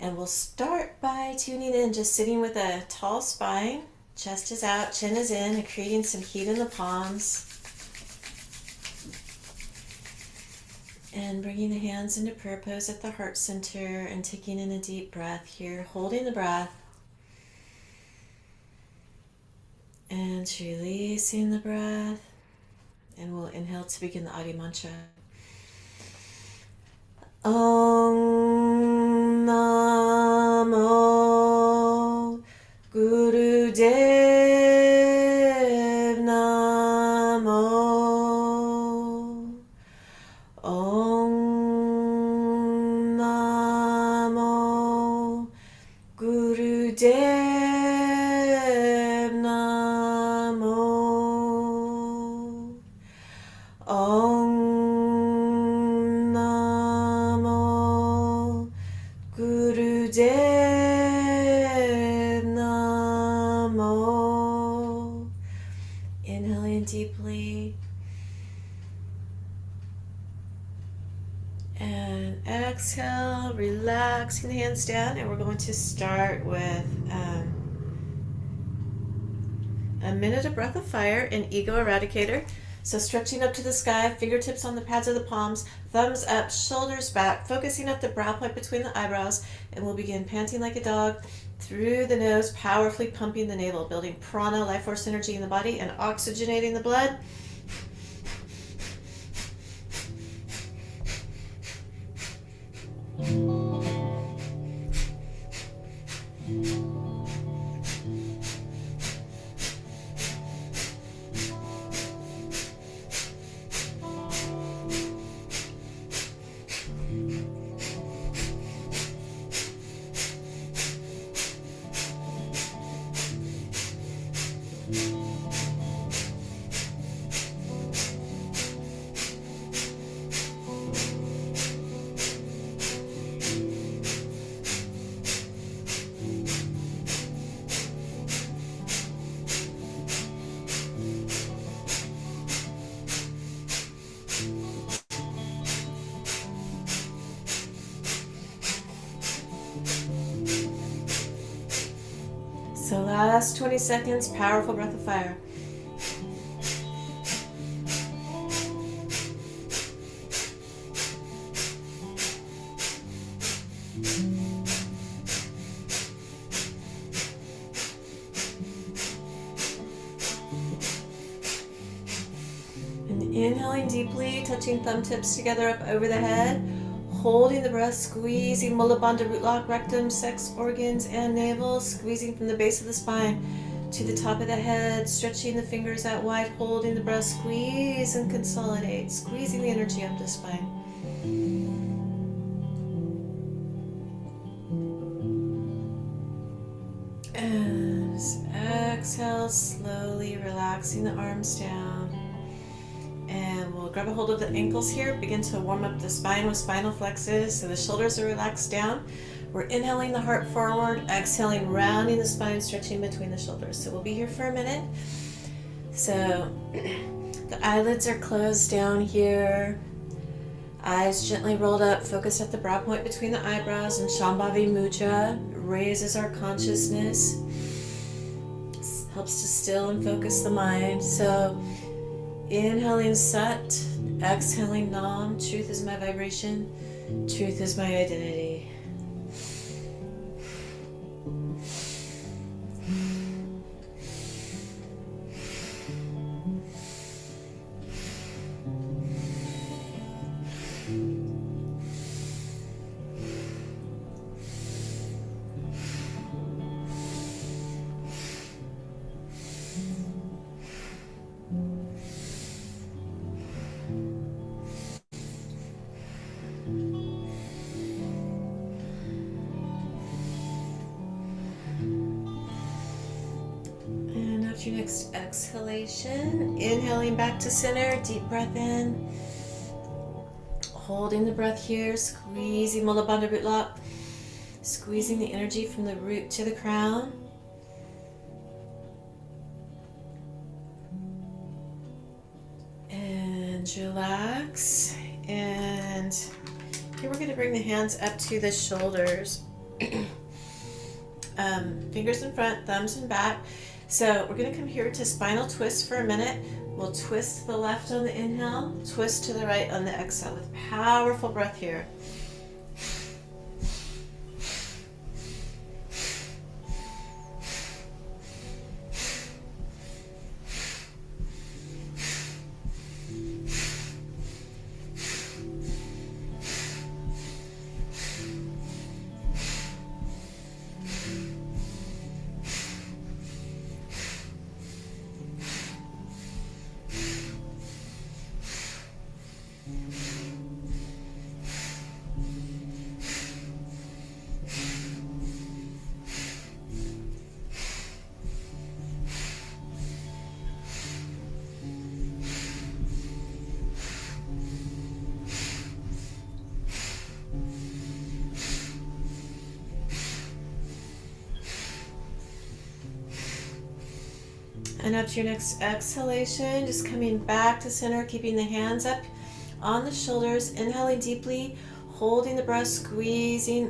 And we'll start by tuning in, just sitting with a tall spine. Chest is out, chin is in, and creating some heat in the palms. And bringing the hands into prayer pose at the heart center and taking in a deep breath here, holding the breath. And releasing the breath. And we'll inhale to begin the Adi Mantra. Om Namo Guru Dev Namo. Om Namo Guru Dev Namo. Om Namo Guru Dev Namo. Inhaling deeply. And exhale, relaxing the hands down, and we're going to start with a minute of breath of fire in Ego Eradicator. So stretching up to the sky, fingertips on the pads of the palms, thumbs up, shoulders back, focusing up the brow point between the eyebrows, and we'll begin panting like a dog through the nose, powerfully pumping the navel, building prana, life force energy in the body, and oxygenating the blood. So last 20 seconds, powerful breath of fire. And inhaling deeply, touching thumb tips together up over the head. Holding the breath, squeezing Mula Bandha root lock, rectum, sex organs, and navel, squeezing from the base of the spine to the top of the head, stretching the fingers out wide, holding the breath, squeeze and consolidate, squeezing the energy up the spine. And exhale, slowly relaxing the arms down. And we'll grab a hold of the ankles here, begin to warm up the spine with spinal flexes so the shoulders are relaxed down. We're inhaling the heart forward, exhaling, rounding the spine, stretching between the shoulders. So we'll be here for a minute. So the eyelids are closed down here. Eyes gently rolled up, focused at the brow point between the eyebrows, and Shambhavi Mudra raises our consciousness, helps to still and focus the mind. So inhaling Sat, exhaling Nam. Truth is my vibration. Truth is my identity. Your next exhalation, inhaling back to center, deep breath in, holding the breath here, squeezing Mula Bandha root lock, squeezing the energy from the root to the crown. And relax. And here we're going to bring the hands up to the shoulders. Fingers in front, thumbs in back. So we're going to come here to spinal twist for a minute. We'll twist to the left on the inhale, twist to the right on the exhale with powerful breath here. And up to your next exhalation, just coming back to center, keeping the hands up on the shoulders, inhaling deeply, holding the breath, squeezing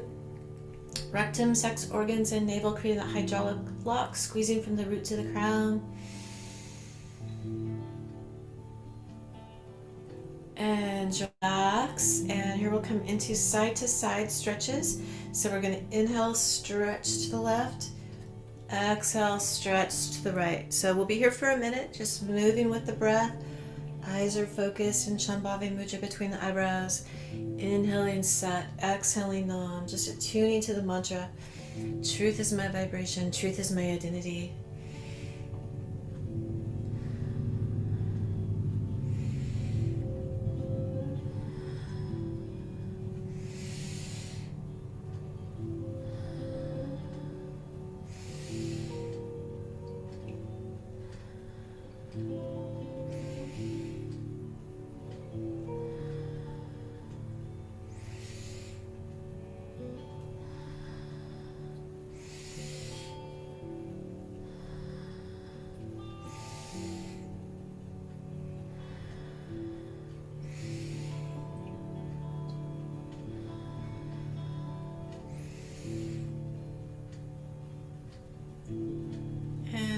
rectum, sex organs, and navel, creating that hydraulic lock, squeezing from the root to the crown. And relax. And here we'll come into side to side stretches. So we're going to inhale, stretch to the left. Exhale, stretch to the right. So we'll be here for a minute, just moving with the breath. Eyes are focused in Shambhavi Mudra between the eyebrows. Inhaling Sat, exhaling Nam, just attuning to the mantra. Truth is my vibration, truth is my identity.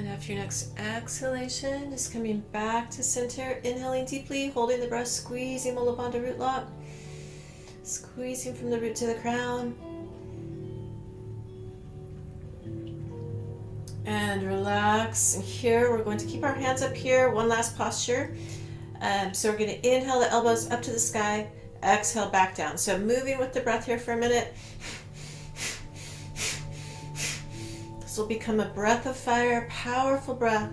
After your next exhalation, just coming back to center, inhaling deeply, holding the breath, squeezing Mula Bandha root lock, squeezing from the root to the crown, and relax. And here we're going to keep our hands up here, one last posture. So we're going to inhale the elbows up to the sky, exhale back down. So moving with the breath here for a minute. This will become a breath of fire, powerful breath.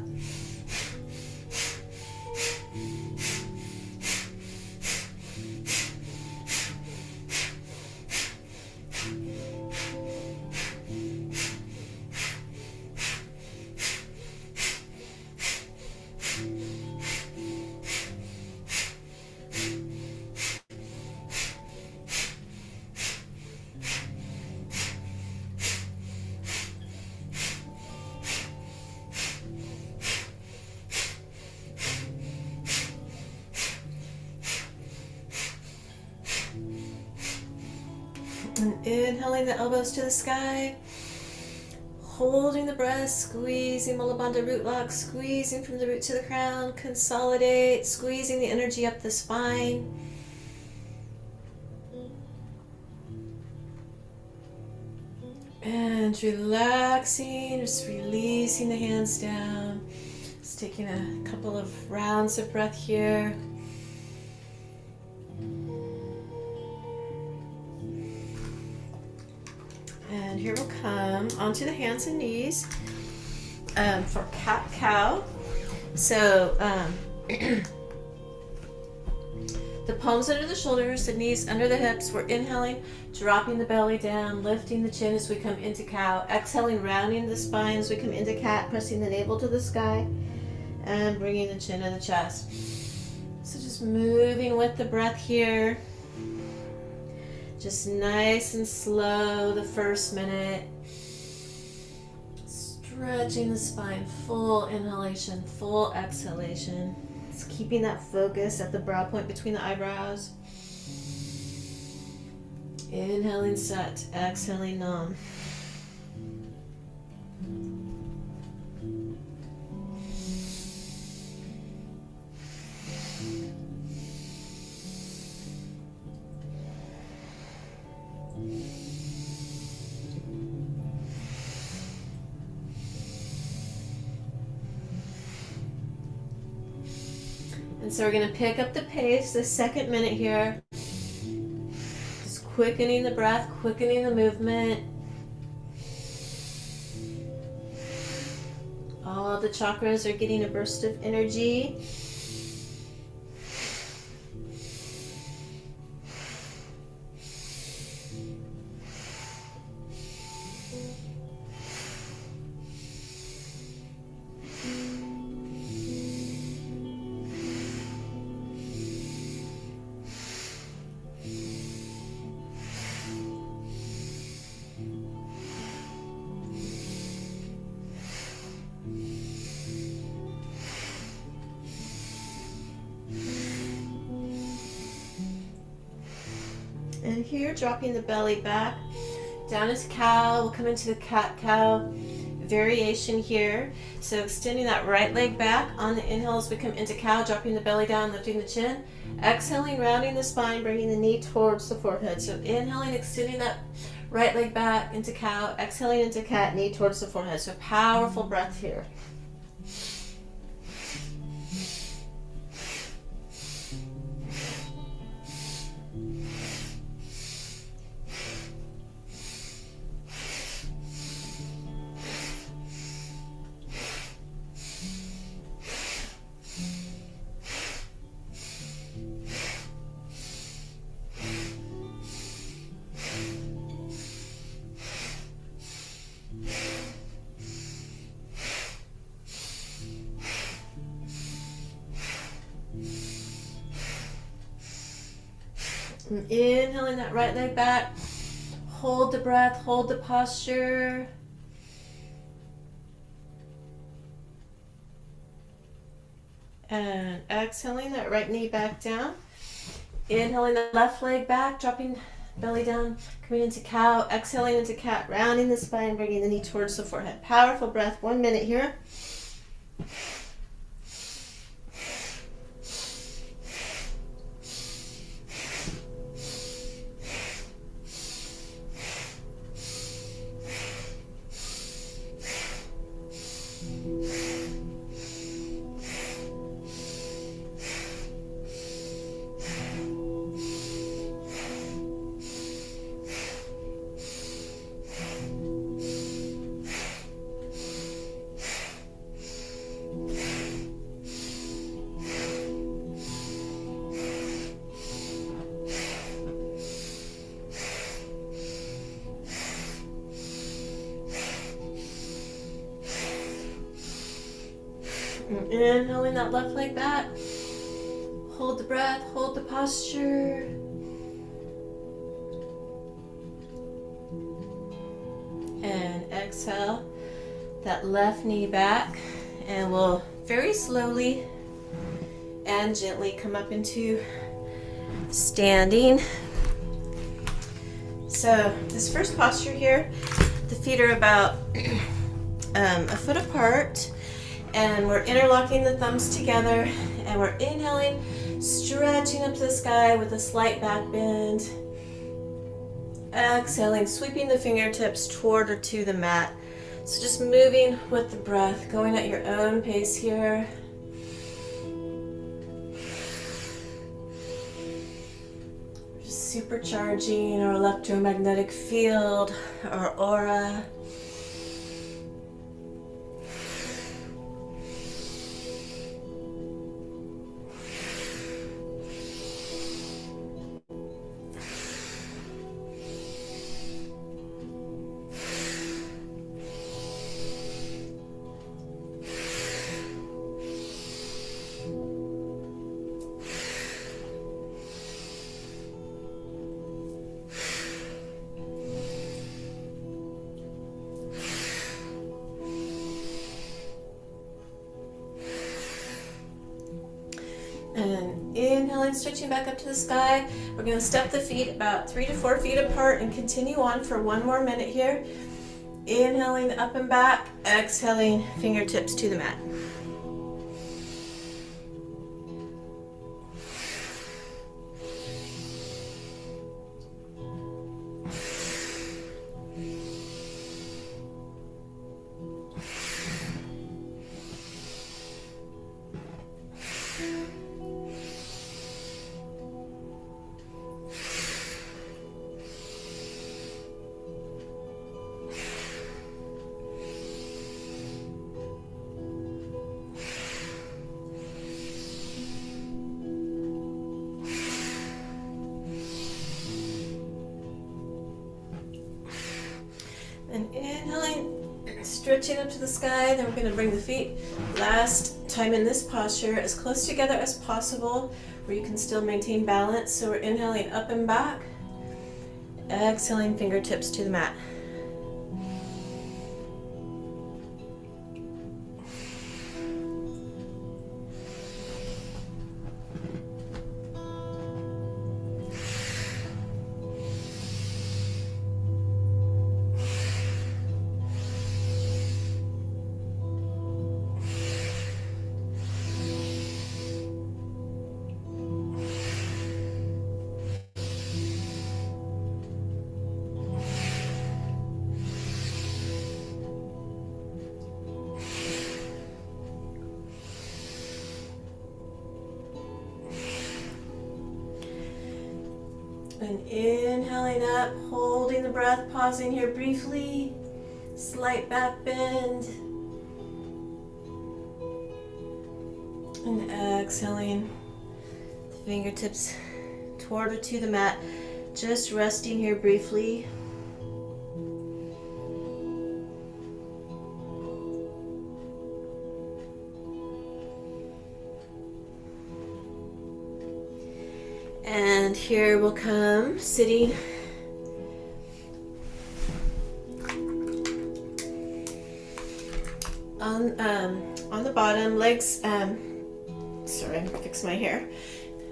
And inhaling the elbows to the sky, holding the breath, squeezing Mula Bandha root lock, squeezing from the root to the crown, consolidate, squeezing the energy up the spine. And relaxing, just releasing the hands down. Just taking a couple of rounds of breath here. And here we'll come onto the hands and knees for cat-cow. So the palms under the shoulders, the knees under the hips. We're inhaling, dropping the belly down, lifting the chin as we come into cow. Exhaling, rounding the spine as we come into cat, pressing the navel to the sky, and bringing the chin to the chest. So just moving with the breath here. Just nice and slow the first minute. Stretching the spine, full inhalation, full exhalation. Just keeping that focus at the brow point between the eyebrows. Inhaling Sat, exhaling Nam. And so we're going to pick up the pace, the second minute here. Just quickening the breath, quickening the movement. All the chakras are getting a burst of energy. And here, dropping the belly back, down as cow. We'll come into the cat-cow variation here. So extending that right leg back on the inhale as we come into cow, dropping the belly down, lifting the chin. Exhaling, rounding the spine, bringing the knee towards the forehead. So inhaling, extending that right leg back into cow. Exhaling into cat, knee towards the forehead. So powerful breath here. And inhaling that right leg back. Hold the breath, hold the posture. And exhaling that right knee back down. Inhaling the left leg back, dropping belly down, coming into cow. Exhaling into cat, rounding the spine, bringing the knee towards the forehead. Powerful breath, 1 minute here. Inhaling that left leg back. Hold the breath, hold the posture. And exhale that left knee back. And we'll very slowly and gently come up into standing. So this first posture here, the feet are about a foot apart. And we're interlocking the thumbs together, and we're inhaling, stretching up to the sky with a slight back bend. Exhaling, sweeping the fingertips toward or to the mat. So just moving with the breath, going at your own pace here. Just supercharging our electromagnetic field, our aura. And inhaling, stretching back up to the sky. We're going to step the feet about 3 to 4 feet apart and continue on for 1 more minute here. Inhaling up and back, exhaling fingertips to the mat. And inhaling, stretching up to the sky. Then we're going to bring the feet, last time in this posture, as close together as possible where you can still maintain balance. So we're inhaling up and back, exhaling fingertips to the mat. And inhaling up, holding the breath, pausing here briefly, slight back bend. And exhaling, the fingertips toward or to the mat, just resting here briefly. And here we'll come sitting on the bottom, legs, sorry, I'm fixing my hair.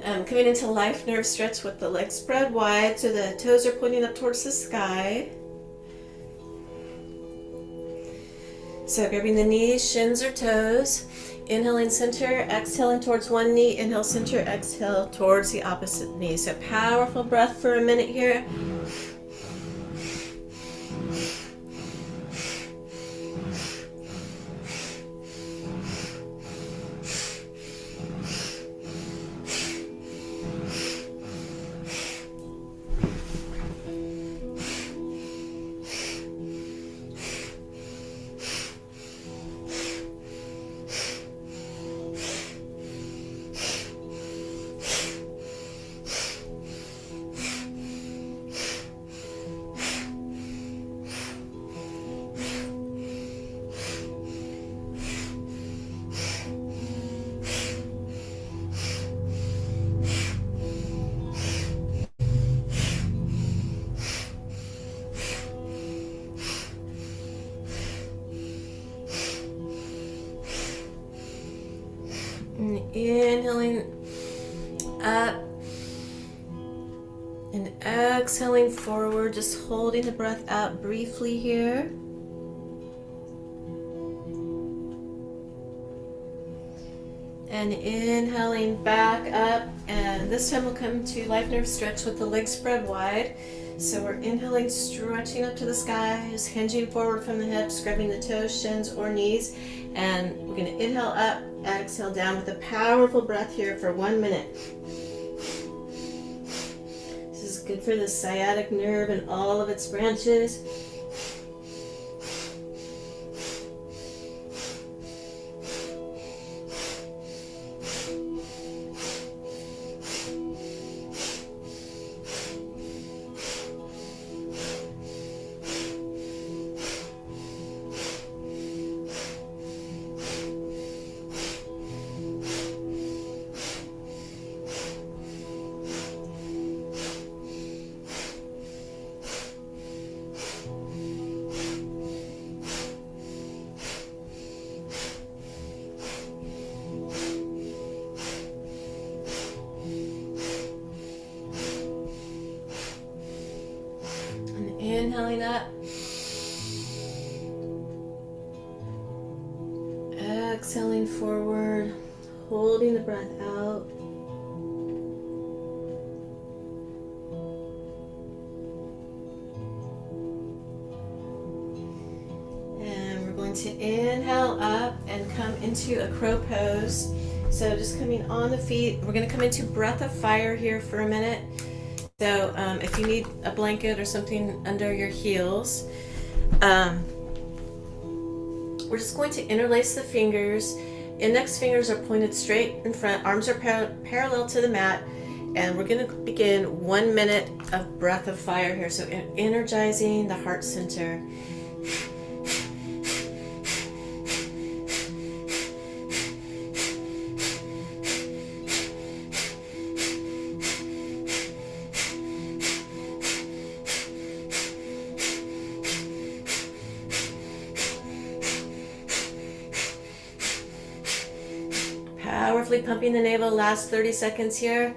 Coming into life nerve stretch with the legs spread wide so the toes are pointing up towards the sky. So grabbing the knees, shins or toes. Inhaling center, exhaling towards one knee. Inhale center, exhale towards the opposite knee. So powerful breath for a minute here. And inhaling up and exhaling forward, just holding the breath out briefly here. And inhaling back up, and this time we'll come to life nerve stretch with the legs spread wide. So we're inhaling, stretching up to the sky, just hinging forward from the hips, grabbing the toes, shins, or knees. And we're going to inhale up, exhale down with a powerful breath here for 1 minute. This is good for the sciatic nerve and all of its branches. Inhaling up, exhaling forward, holding the breath out. And we're going to inhale up and come into a crow pose. So just coming on the feet, we're going to come into breath of fire here for a minute. So if you need a blanket or something under your heels, we're just going to interlace the fingers. Index fingers are pointed straight in front, arms are parallel to the mat, and we're going to begin 1 minute of breath of fire here. So energizing the heart center. powerfully pumping the navel. Last 30 seconds here.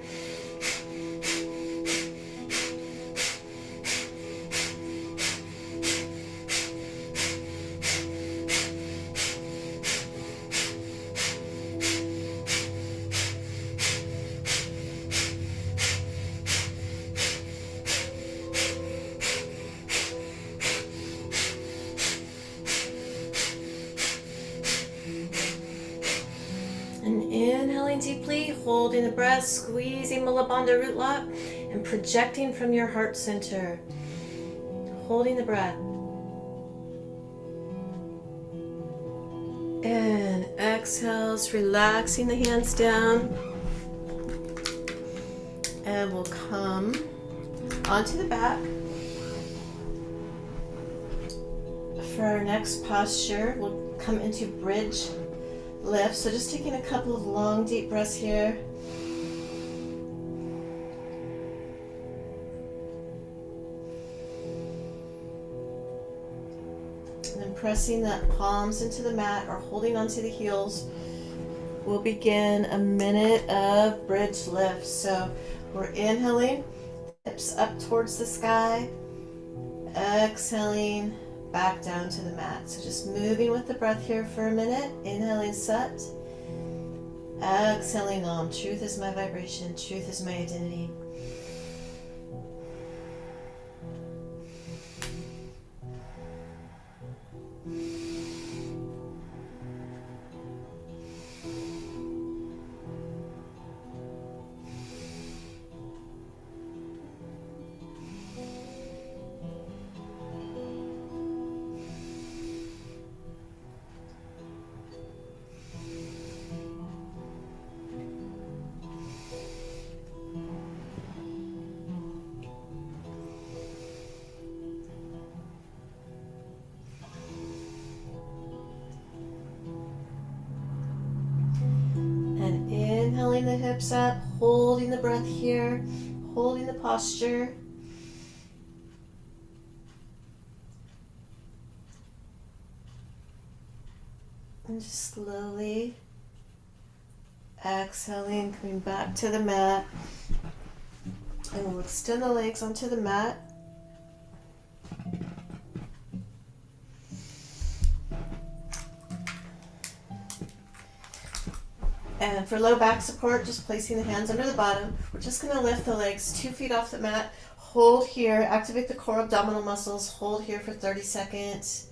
And inhaling deeply, holding the breath, squeezing Mula Bandha root lock, and projecting from your heart center. Holding the breath. And exhales, relaxing the hands down. And we'll come onto the back. For our next posture, we'll come into bridge lift. So just taking a couple of long, deep breaths here. And then pressing the palms into the mat or holding onto the heels. We'll begin a minute of bridge lift. So we're inhaling, hips up towards the sky, exhaling back down to the mat. So just moving with the breath here for a minute. Inhaling Sat, exhaling Om. Truth is my vibration, truth is my identity. Inhaling the hips up, holding the breath here, holding the posture. And just slowly exhaling, coming back to the mat. And we'll extend the legs onto the mat. And for low back support, just placing the hands under the bottom. We're just going to lift the legs 2 feet off the mat. Hold here, activate the core abdominal muscles. Hold here for 30 seconds.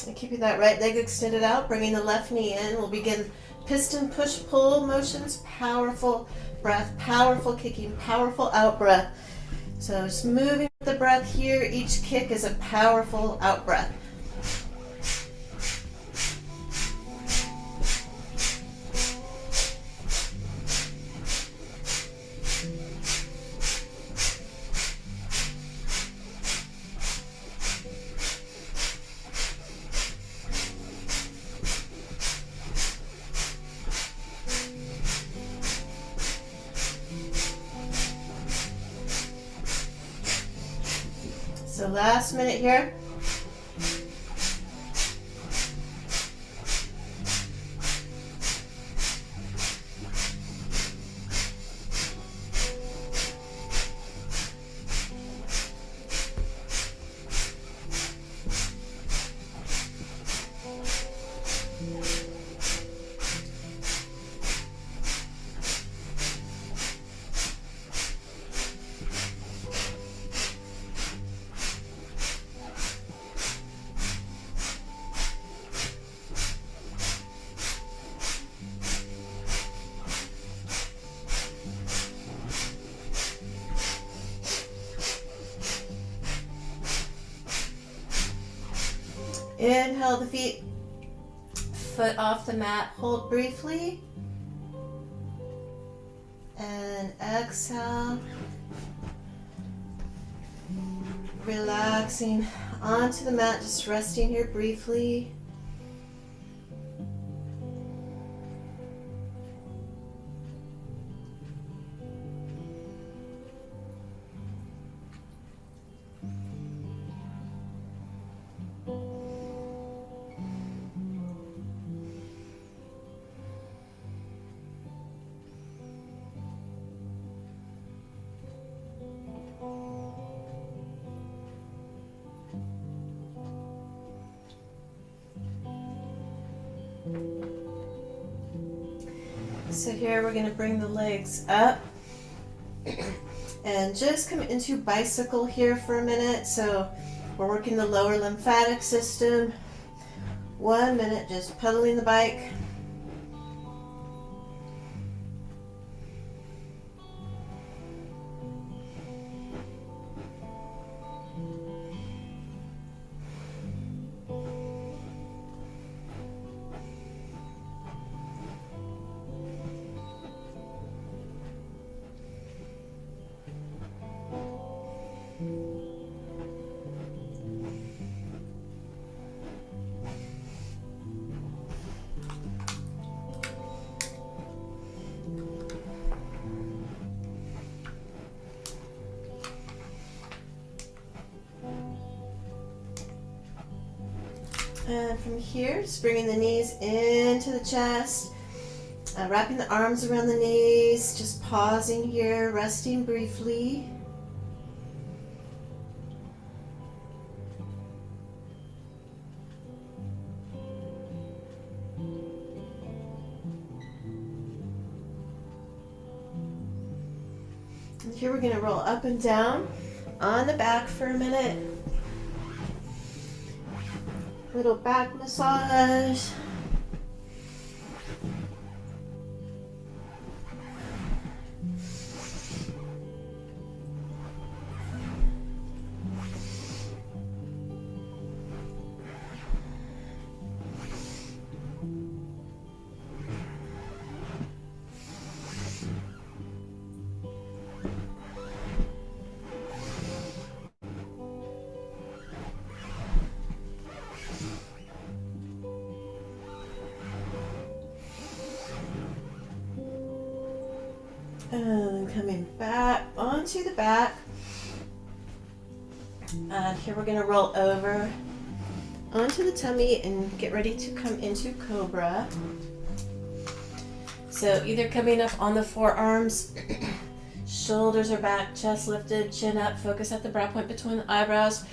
And keeping that right leg extended out, bringing the left knee in. We'll begin piston push-pull motions, powerful breath, powerful kicking, powerful out breath. So just moving with the breath here. Each kick is a powerful out breath. So last minute here. Inhale the feet, foot off the mat, hold briefly. And exhale. Relaxing onto the mat, just resting here briefly. So here we're going to bring the legs up and just come into bicycle here for a minute. So we're working the lower lymphatic system. 1 minute just pedaling the bike. And from here, just bringing the knees into the chest, wrapping the arms around the knees, just pausing here, resting briefly. And here we're going to roll up and down on the back for a minute. Little back massage. And coming back onto the back. And here we're going to roll over onto the tummy and get ready to come into Cobra. So either coming up on the forearms, shoulders are back, chest lifted, chin up, focus at the brow point between the eyebrows,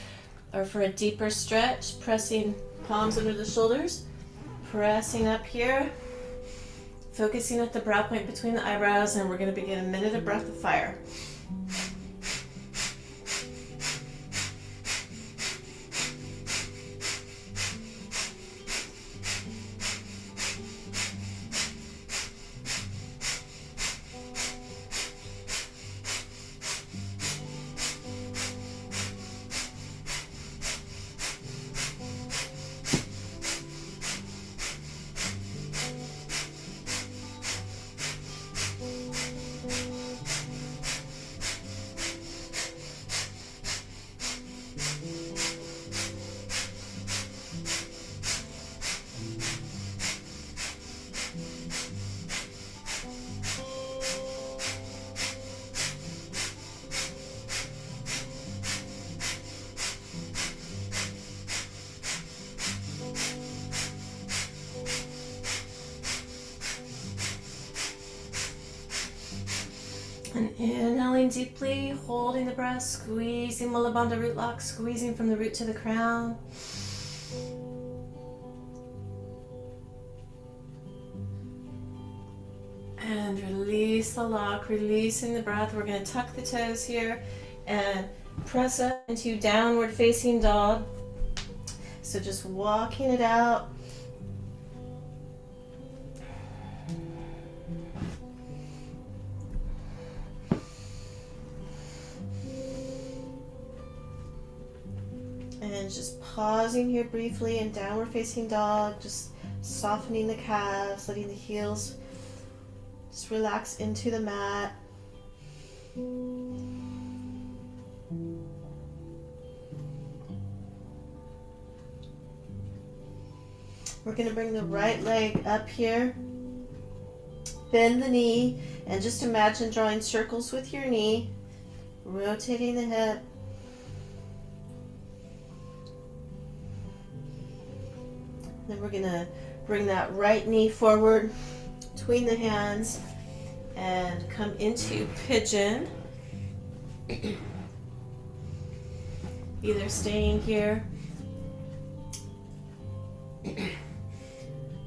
or for a deeper stretch, pressing palms under the shoulders, pressing up here, focusing at the brow point between the eyebrows, and we're going to begin a minute of breath of fire. And inhaling deeply, holding the breath, squeezing Mula Bandha root lock, squeezing from the root to the crown. And release the lock, releasing the breath. We're going to tuck the toes here and press up into downward facing dog. So just walking it out. And just pausing here briefly in downward facing dog, just softening the calves, letting the heels just relax into the mat. We're going to bring the right leg up here, bend the knee, and just imagine drawing circles with your knee, rotating the hip. Then we're going to bring that right knee forward between the hands and come into pigeon. Either staying here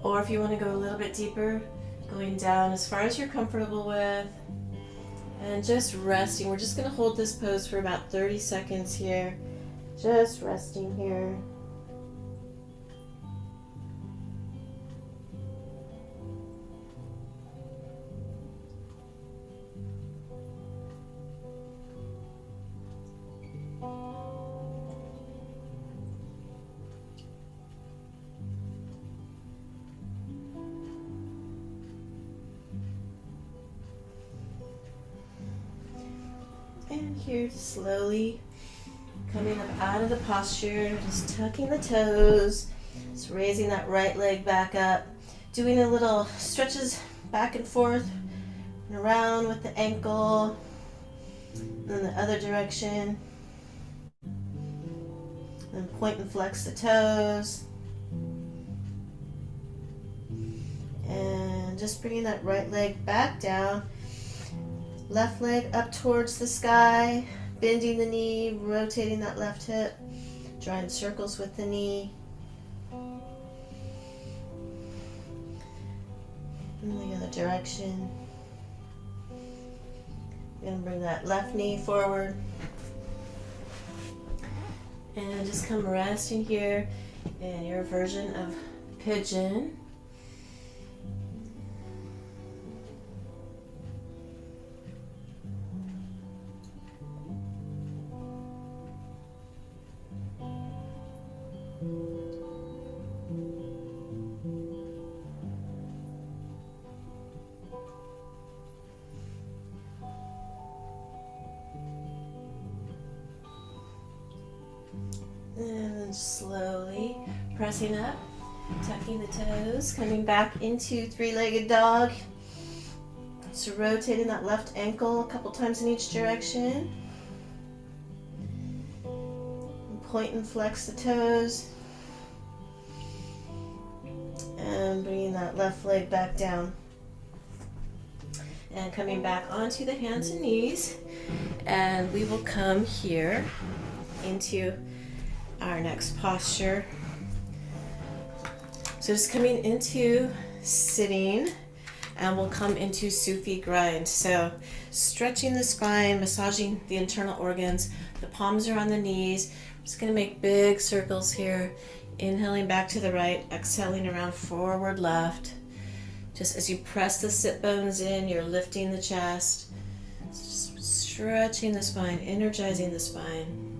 or or if you want to go a little bit deeper, going down as far as you're comfortable with. And just resting. We're just going to hold this pose for about 30 seconds here. Just resting here. And here, slowly coming up out of the posture, just tucking the toes, just raising that right leg back up, doing a little stretches back and forth and around with the ankle, and then the other direction, and point and flex the toes, and just bringing that right leg back down. Left leg up towards the sky, bending the knee, rotating that left hip, drawing circles with the knee. In the other direction. You're going to bring that left knee forward. And just come resting here in your version of pigeon. And then slowly pressing up, tucking the toes, coming back into three-legged dog. So rotating that left ankle a couple times in each direction. And point and flex the toes. And bringing that left leg back down. And coming back onto the hands and knees. And we will come here into our next posture. So just coming into sitting, and we'll come into Sufi grind. So stretching the spine, massaging the internal organs. The palms are on the knees. I'm just going to make big circles here. Inhaling back to the right, exhaling around forward left. Just as you press the sit bones in, you're lifting the chest. Just stretching the spine, energizing the spine.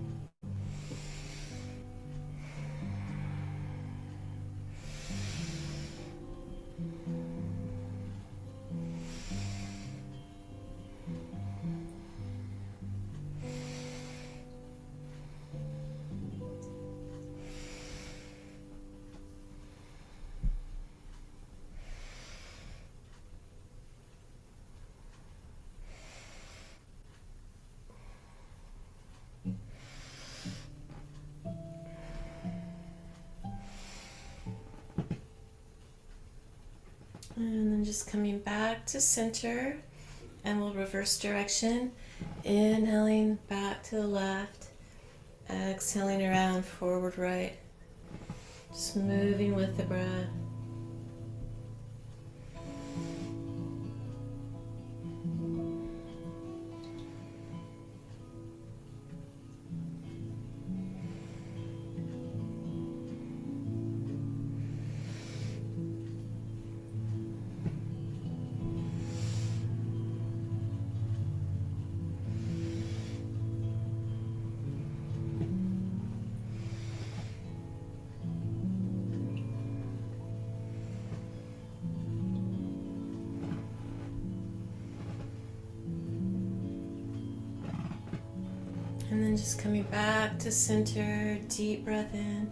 And then just coming back to center, and we'll reverse direction. Inhaling back to the left, exhaling around forward right. Just moving with the breath. And then just coming back to center, deep breath in,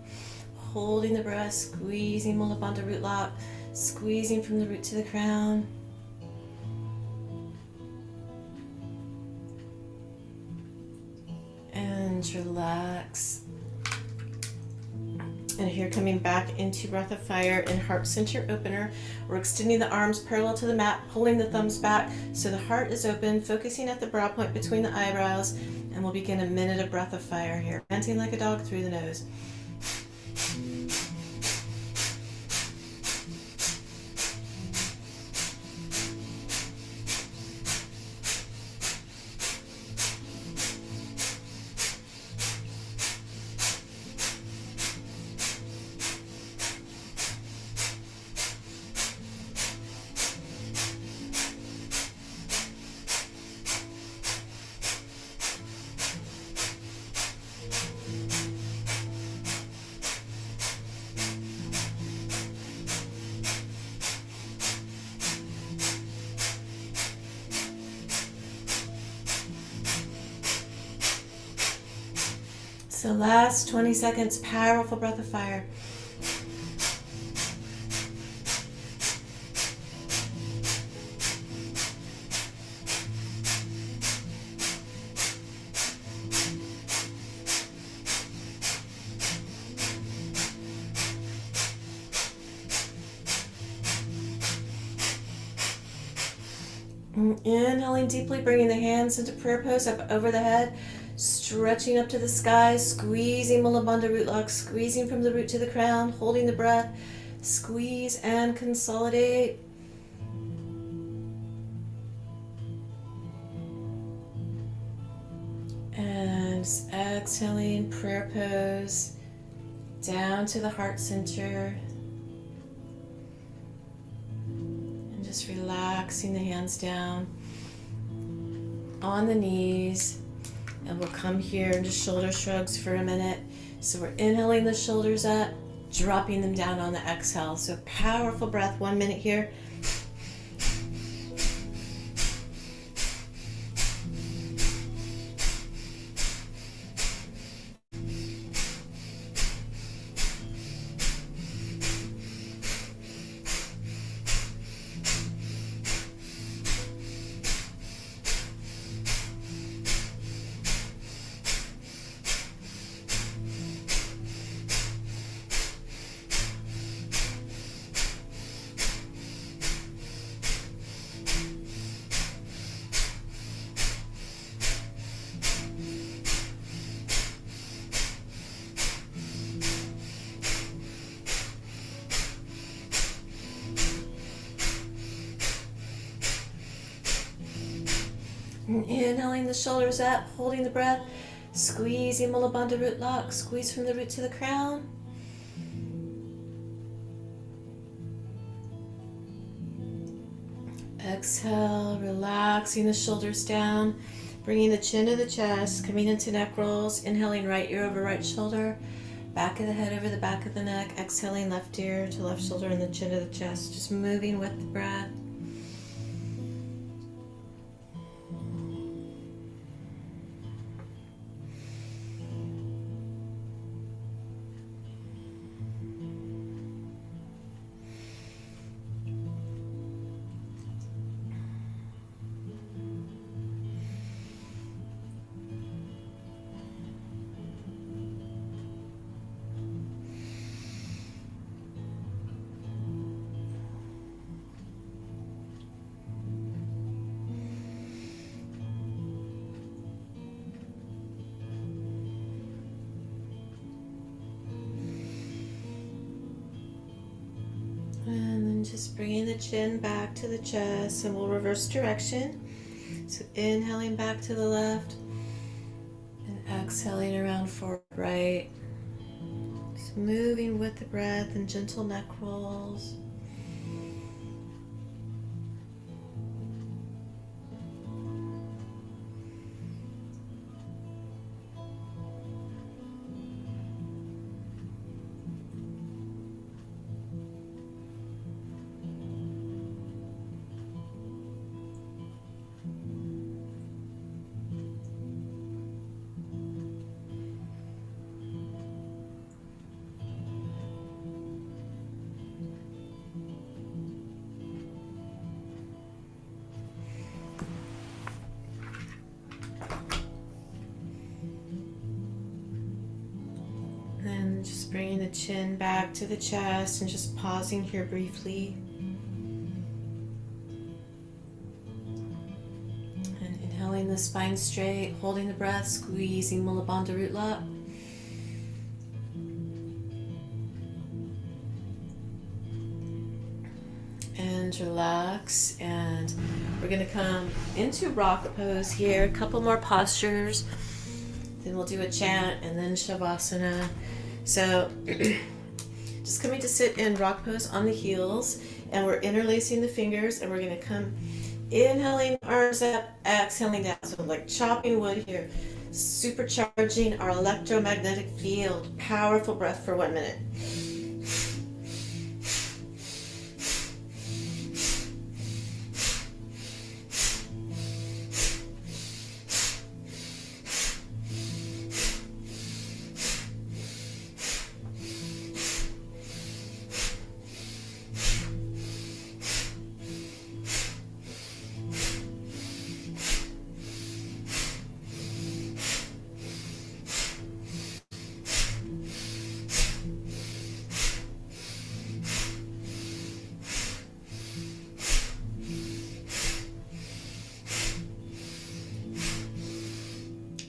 holding the breath, squeezing Mula Bandha root lock, squeezing from the root to the crown. And relax. And here coming back into breath of fire in heart center opener. We're extending the arms parallel to the mat, pulling the thumbs back so the heart is open, focusing at the brow point between the eyebrows. And we'll begin a minute of breath of fire here. Panting like a dog through the nose. So last 20 seconds, powerful breath of fire. Inhaling deeply, bringing the hands into prayer pose up over the head, stretching up to the sky, squeezing Mula Bandha root lock, squeezing from the root to the crown, holding the breath, squeeze and consolidate. And exhaling, prayer pose, down to the heart center. Just relaxing the hands down on the knees, and we'll come here and just shoulder shrugs for a minute. So we're inhaling the shoulders up, dropping them down on the exhale. So powerful breath, 1 minute here. Inhaling the shoulders up, holding the breath, squeezing Mula Bandha root lock, squeeze from the root to the crown. Exhale, relaxing the shoulders down, bringing the chin to the chest, coming into neck rolls, inhaling right ear over right shoulder, back of the head over the back of the neck, exhaling left ear to left shoulder and the chin to the chest, just moving with the breath. And then just bringing the chin back to the chest, and we'll reverse direction. So inhaling back to the left and exhaling around forward right. Just moving with the breath and gentle neck rolls. And just bringing the chin back to the chest and just pausing here briefly. And inhaling the spine straight, holding the breath, squeezing Mula Bandha root lock. And relax, and we're going to come into rock pose here, a couple more postures, then we'll do a chant and then Shavasana. So just coming to sit in rock pose on the heels, and we're interlacing the fingers, and we're going to come inhaling arms up, exhaling down, so like chopping wood here, supercharging our electromagnetic field. Powerful breath for 1 minute.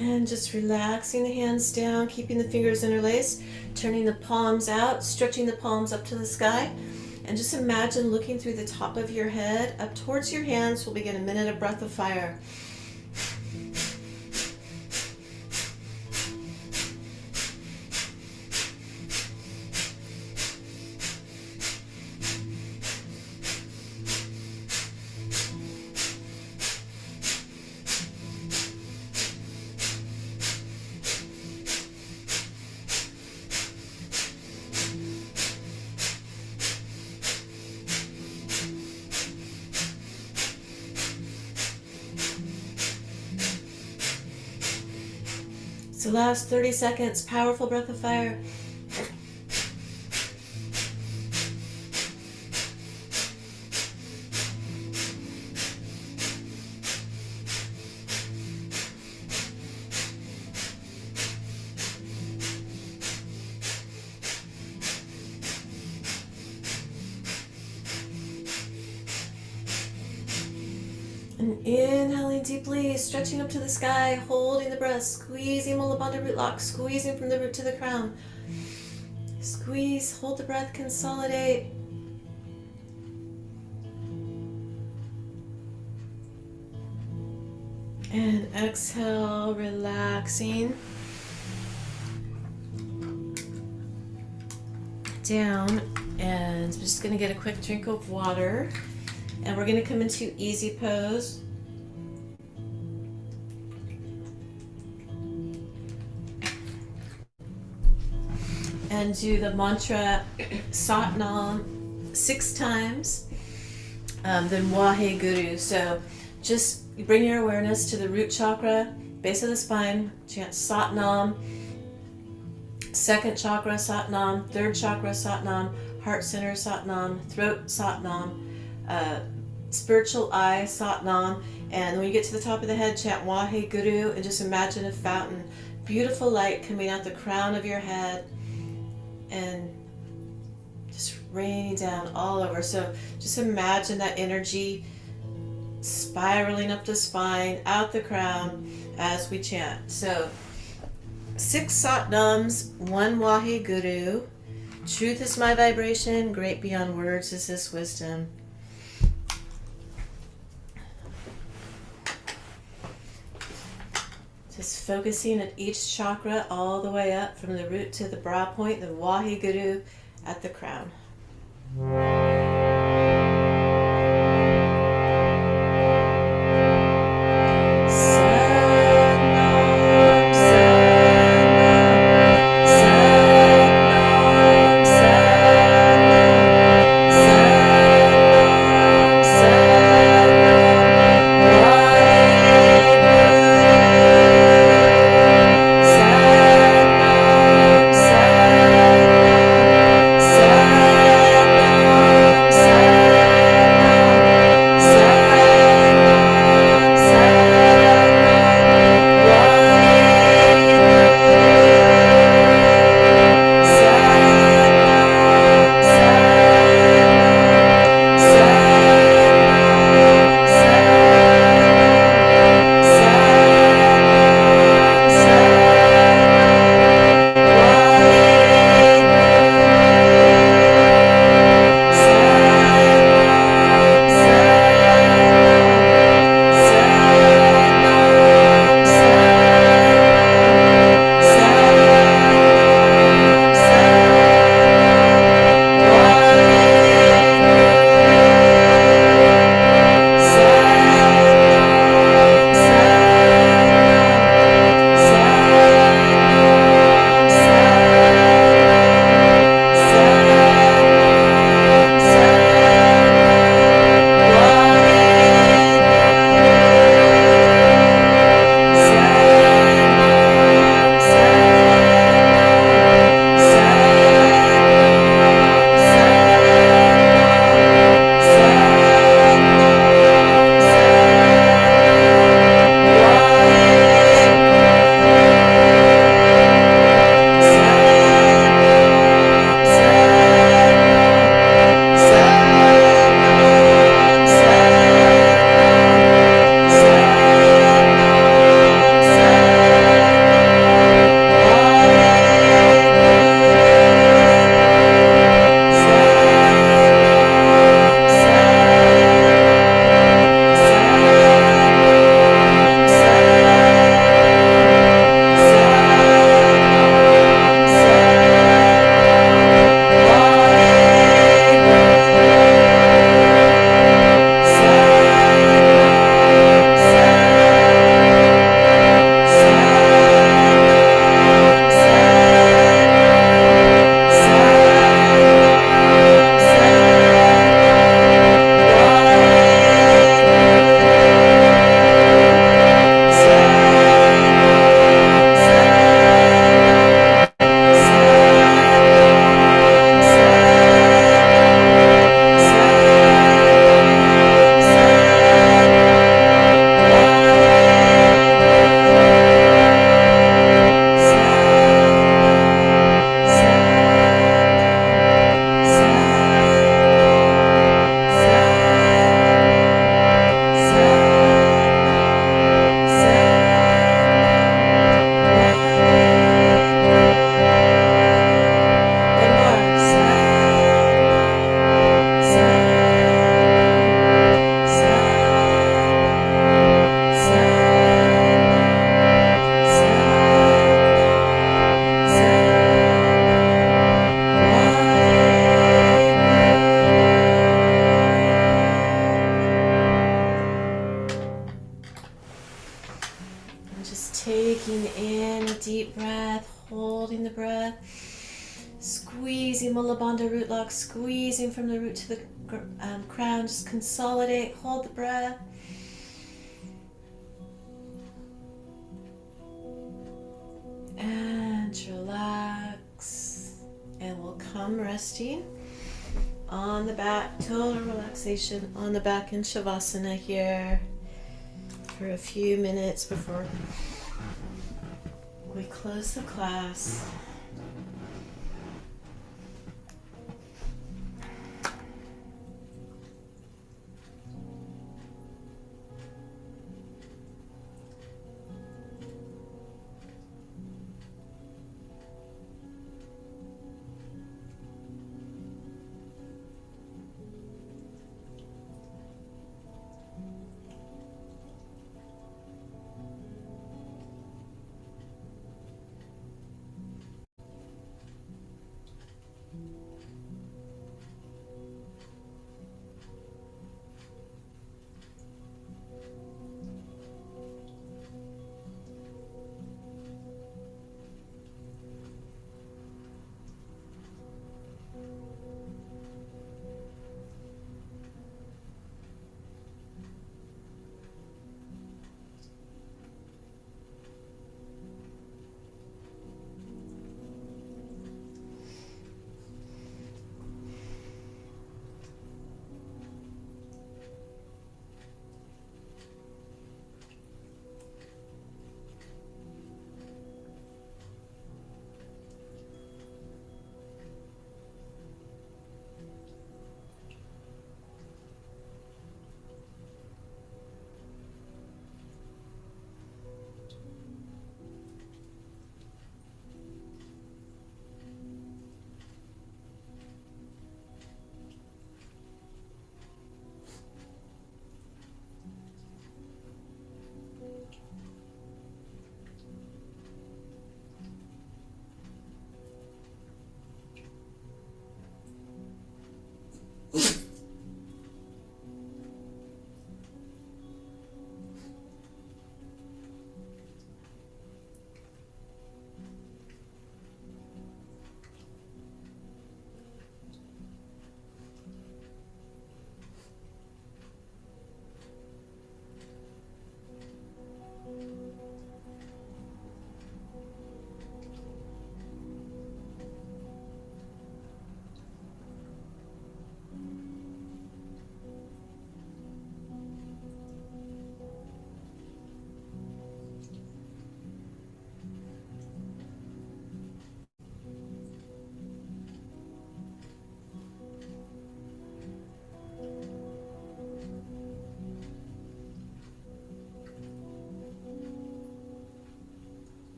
And just relaxing the hands down, keeping the fingers interlaced, turning the palms out, stretching the palms up to the sky. And just imagine looking through the top of your head up towards your hands. We'll begin a minute of breath of fire. So last 30 seconds, powerful breath of fire. And inhaling deeply, stretching up to the sky, holding the breath, squeezing Mula Bandha root lock, squeezing from the root to the crown. Squeeze, hold the breath, consolidate. And exhale, relaxing. Down, and I'm just going to get a quick drink of water. And we're going to come into easy pose. And do the mantra Sat Nam 6 times, then Wahe Guru. So just bring your awareness to the root chakra, base of the spine, chant Sat Nam, second chakra Sat Nam, third chakra Sat Nam, heart center Sat Nam, throat Sat Nam, spiritual eye Sat Nam, and when you get to the top of the head, chant Wahe Guru, and just imagine a fountain, beautiful light coming out the crown of your head and just raining down all over. So just imagine that energy spiraling up the spine, out the crown as we chant. So 6 Sat Nams, 1 Wahe Guru. Truth is my vibration, great beyond words is this wisdom. Just focusing at each chakra all the way up from the root to the brow point, the Wahe Guru at the crown. deep breath, holding the breath. Squeezing Mula Bandha root lock, squeezing from the root to the crown. Just consolidate, hold the breath. And relax. And we'll come resting on the back, total relaxation on the back in Shavasana here for a few minutes before we close the class.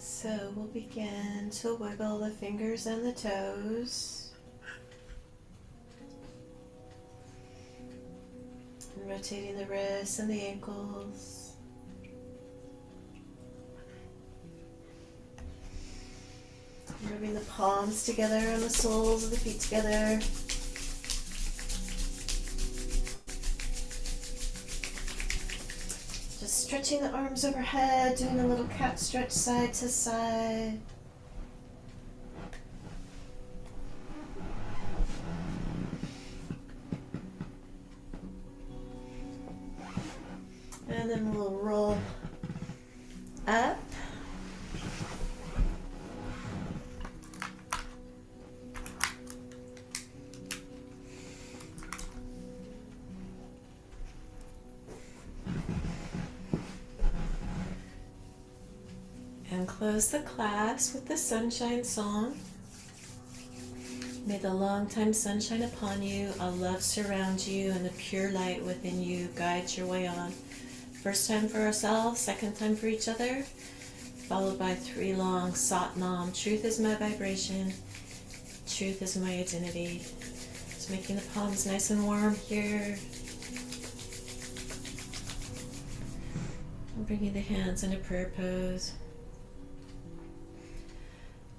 So we'll begin to wiggle the fingers and the toes. And rotating the wrists and the ankles. Rubbing the palms together and the soles of the feet together. Reaching the arms overhead, doing a little cat stretch side to side. And then we'll roll up. And close the class with the sunshine song. May the long-time sunshine upon you, a love surround you, and the pure light within you guide your way on. First time for ourselves, second time for each other, followed by 3 long Sat Nam. Truth is my vibration. Truth is my identity. Just making the palms nice and warm here. And bringing the hands into prayer pose.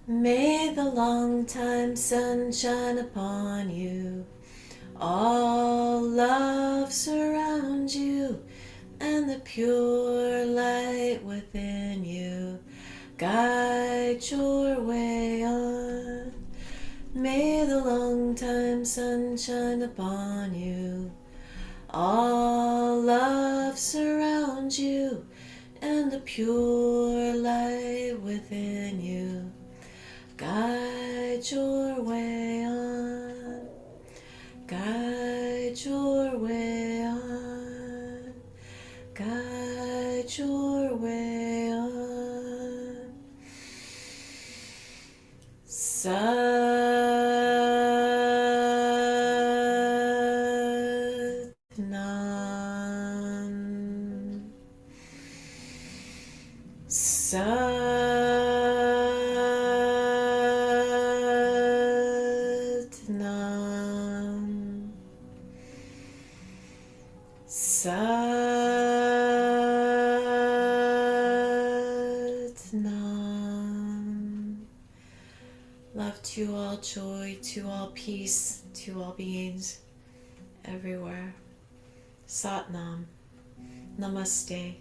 May the long-time sun shine upon you, all love surround you, and the pure light within you guide your way on. May the long-time sun shine upon you, all love surround you, and the pure light within you guide your way on, guide your way on, guide your way on. Sat Nam. Sat Nam. Sat Nam. Love to all, joy to all, peace to all beings everywhere. Sat Nam. Namaste.